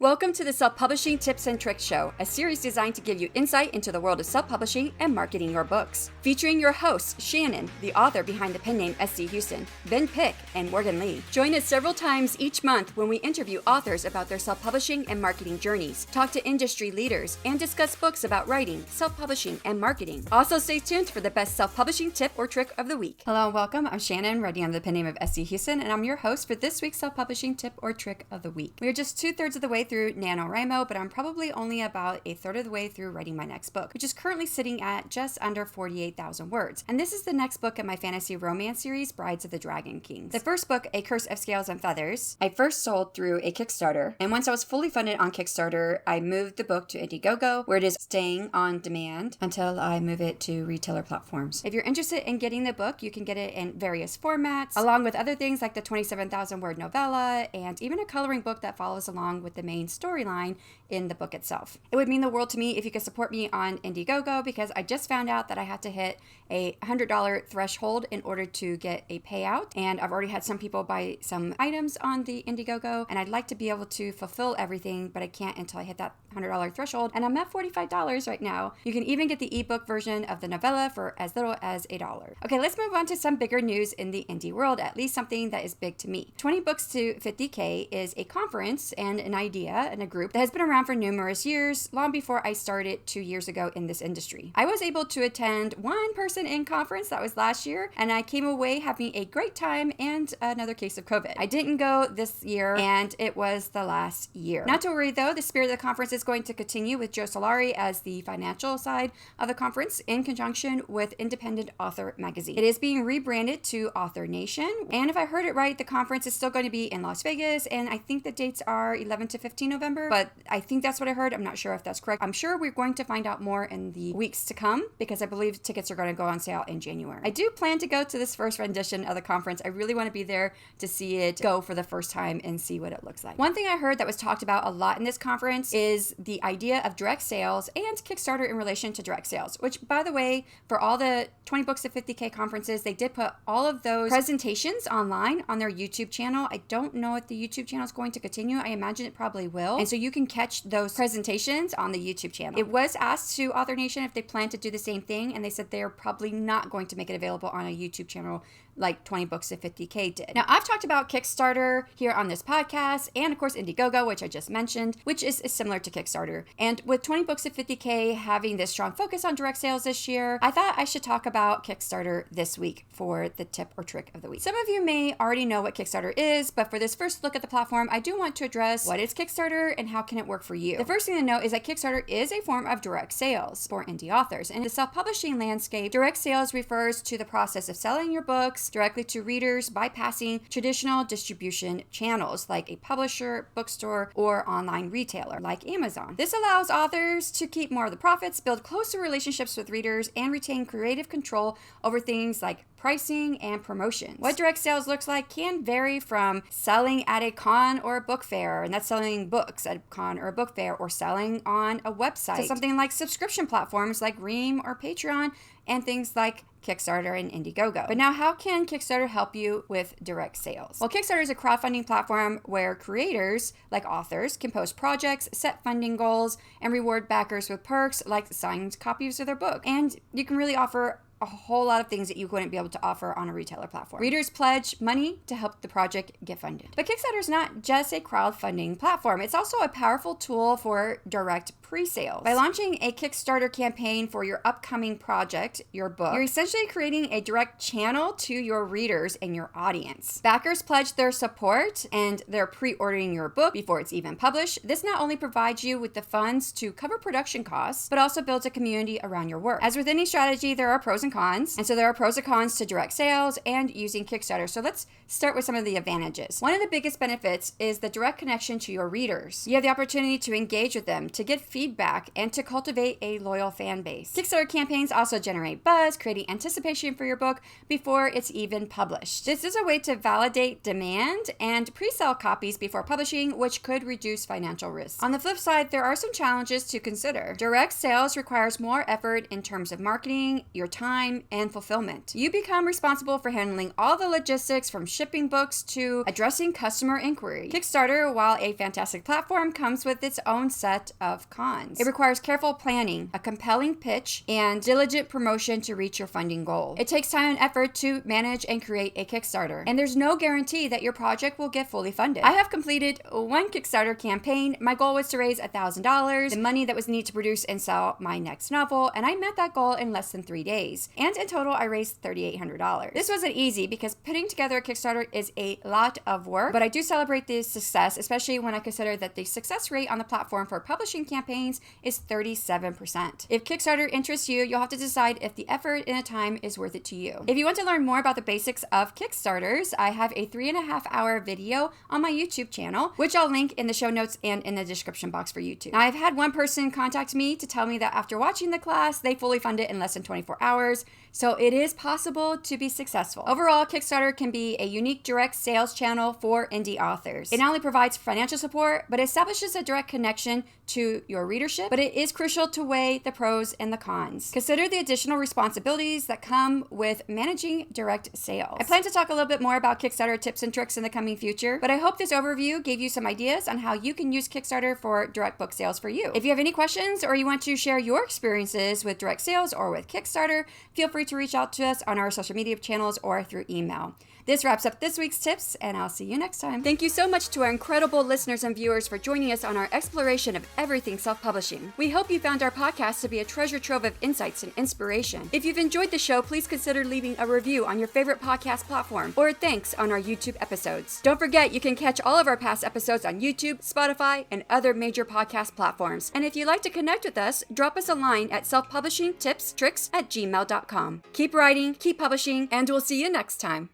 Welcome to the Self-Publishing Tips and Tricks Show, a series designed to give you insight into the world of self-publishing and marketing your books. Featuring your hosts, Shanon, the author behind the pen name S.C. Huston, Ben Pick, and Morgan Lee. Join us several times each month when we interview authors about their self-publishing and marketing journeys, talk to industry leaders, and discuss books about writing, self-publishing, and marketing. Also stay tuned for the best self-publishing tip or trick of the week. Hello and welcome. I'm Shanon, writing under the pen name of S.C. Huston, and I'm your host for this week's self-publishing tip or trick of the week. We are just 2/3 of the way through NaNoWriMo, but I'm probably only about 1/3 of the way through writing my next book, which is currently sitting at just under 48,000 words. And this is the next book in my fantasy romance series, Brides of the Dragon Kings. The first book, A Curse of Scales and Feathers, I first sold through a Kickstarter, and once I was fully funded on Kickstarter, I moved the book to Indiegogo, where it is staying on demand until I move it to retailer platforms. If you're interested in getting the book, you can get it in various formats, along with other things like the 27,000 word novella, and even a coloring book that follows along with the main storyline in the book itself. It would mean the world to me if you could support me on Indiegogo, because I just found out that I had to hit a $100 threshold in order to get a payout, and I've already had some people buy some items on the Indiegogo, and I'd like to be able to fulfill everything, but I can't until I hit that $100 threshold, and I'm at $45 right now. You can even get the ebook version of the novella for as little as $1. Okay, let's move on to some bigger news in the indie world, at least something that is big to me. 20 Books to 50K is a conference and an idea and a group that has been around for numerous years, long before I started 2 years ago in this industry. I was able to attend one person in conference, that was last year, and I came away having a great time and another case of COVID. I didn't go this year, and it was the last year. Not to worry though, the spirit of the conference is going to continue with Joe Solari as the financial side of the conference in conjunction with Independent Author Magazine. It is being rebranded to Author Nation, and if I heard it right, the conference is still going to be in Las Vegas, and I think the dates are 11 to 15 November, but I think that's what I heard. I'm not sure if that's correct. I'm sure we're going to find out more in the weeks to come, because I believe tickets are going to go on sale in January. I do plan to go to this first rendition of the conference. I really want to be there to see it go for the first time and see what it looks like. One thing I heard that was talked about a lot in this conference is the idea of direct sales and Kickstarter in relation to direct sales, which, by the way, for all the 20 Books to 50K conferences, they did put all of those presentations online on their YouTube channel. I don't know if the YouTube channel is going to continue. I imagine it probably will. And so you can catch those presentations on the YouTube channel. It was asked to Author Nation if they plan to do the same thing, and they said they're probably not going to make it available on a YouTube channel like 20 Books to 50K did. Now, I've talked about Kickstarter here on this podcast, and of course Indiegogo, which I just mentioned, which is similar to Kickstarter. And with 20 Books to 50K having this strong focus on direct sales this year, I thought I should talk about Kickstarter this week for the tip or trick of the week. Some of you may already know what Kickstarter is, but for this first look at the platform, I do want to address what is Kickstarter and how can it work for you. The first thing to note is that Kickstarter is a form of direct sales for indie authors. In the self-publishing landscape, direct sales refers to the process of selling your books directly to readers, bypassing traditional distribution channels like a publisher, bookstore, or online retailer like Amazon. This allows authors to keep more of the profits, build closer relationships with readers, and retain creative control over things like pricing and promotions. What direct sales looks like can vary from selling at a con or a book fair, and that's selling books at a con or a book fair, or selling on a website, to something like subscription platforms like Ream or Patreon, and things like Kickstarter and Indiegogo. But now, how can Kickstarter help you with direct sales? Well, Kickstarter is a crowdfunding platform where creators, like authors, can post projects, set funding goals, and reward backers with perks like signed copies of their book. And you can really offer a whole lot of things that you wouldn't be able to offer on a retailer platform. Readers pledge money to help the project get funded. But Kickstarter is not just a crowdfunding platform. It's also a powerful tool for direct pre-sales. By launching a Kickstarter campaign for your upcoming project, your book, you're essentially creating a direct channel to your readers and your audience. Backers pledge their support, and they're pre-ordering your book before it's even published. This not only provides you with the funds to cover production costs, but also builds a community around your work. As with any strategy, there are pros and cons. And so there are pros and cons to direct sales and using Kickstarter. So let's start with some of the advantages. One of the biggest benefits is the direct connection to your readers. You have the opportunity to engage with them, to get feedback feedback and to cultivate a loyal fan base. Kickstarter campaigns also generate buzz, creating anticipation for your book before it's even published. This is a way to validate demand and pre-sell copies before publishing, which could reduce financial risk. On the flip side, there are some challenges to consider. Direct sales requires more effort in terms of marketing, your time, and fulfillment. You become responsible for handling all the logistics from shipping books to addressing customer inquiry. Kickstarter, while a fantastic platform, comes with its own set of cons. It requires careful planning, a compelling pitch, and diligent promotion to reach your funding goal. It takes time and effort to manage and create a Kickstarter, and there's no guarantee that your project will get fully funded. I have completed one Kickstarter campaign. My goal was to raise $1,000, the money that was needed to produce and sell my next novel, and I met that goal in less than 3 days. And in total, I raised $3,800. This wasn't easy because putting together a Kickstarter is a lot of work, but I do celebrate the success, especially when I consider that the success rate on the platform for publishing campaigns is 37%. If Kickstarter interests you, you'll have to decide if the effort and the time is worth it to you. If you want to learn more about the basics of Kickstarters, I have a 3.5-hour video on my YouTube channel, which I'll link in the show notes and in the description box for YouTube. Now, I've had one person contact me to tell me that after watching the class, they fully fund it in less than 24 hours. So it is possible to be successful. Overall, Kickstarter can be a unique direct sales channel for indie authors. It not only provides financial support, but establishes a direct connection to your readership, but it is crucial to weigh the pros and the cons. Consider the additional responsibilities that come with managing direct sales. I plan to talk a little bit more about Kickstarter tips and tricks in the coming future, but I hope this overview gave you some ideas on how you can use Kickstarter for direct book sales for you. If you have any questions or you want to share your experiences with direct sales or with Kickstarter, feel free to reach out to us on our social media channels or through email. This wraps up this week's tips, and I'll see you next time. Thank you so much to our incredible listeners and viewers for joining us on our exploration of everything self-publishing. We hope you found our podcast to be a treasure trove of insights and inspiration. If you've enjoyed the show, please consider leaving a review on your favorite podcast platform or thanks on our YouTube episodes. Don't forget, you can catch all of our past episodes on YouTube, Spotify, and other major podcast platforms. And if you'd like to connect with us, drop us a line at selfpubishingtipstricks@gmail.com. Keep writing, keep publishing, and we'll see you next time.